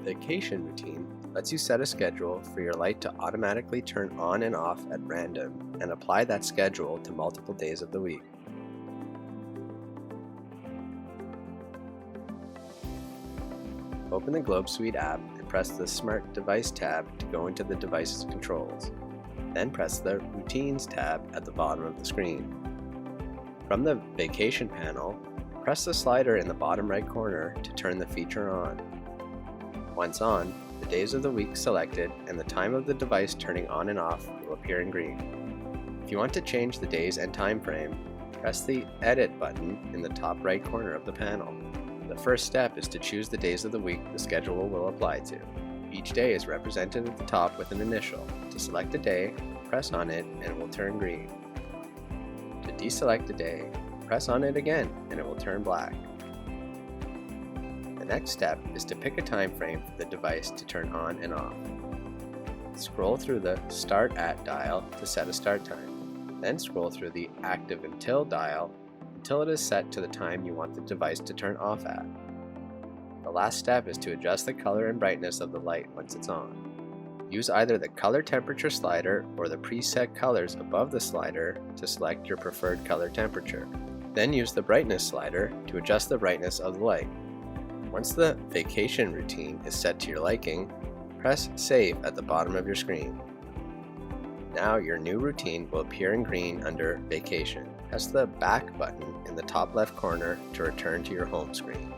Vacation routine lets you set a schedule for your light to automatically turn on and off at random and apply that schedule to multiple days of the week. Open the Globe Suite app and press the Smart Device tab to go into the device's controls. Then press the Routines tab at the bottom of the screen. From the Vacation panel, press the slider in the bottom right corner to turn the feature on. Once on, the days of the week selected and the time of the device turning on and off will appear in green. If you want to change the days and time frame, press the Edit button in the top right corner of the panel. The first step is to choose the days of the week the schedule will apply to. Each day is represented at the top with an initial. To select a day, press on it and it will turn green. To deselect a day, press on it again and it will turn black. The next step is to pick a time frame for the device to turn on and off. Scroll through the Start At dial to set a start time. Then scroll through the Active Until dial until it is set to the time you want the device to turn off at. The last step is to adjust the color and brightness of the light once it's on. Use either the color temperature slider or the preset colors above the slider to select your preferred color temperature. Then use the brightness slider to adjust the brightness of the light. Once the vacation routine is set to your liking, press Save at the bottom of your screen. Now your new routine will appear in green under Vacation. Press the Back button in the top left corner to return to your home screen.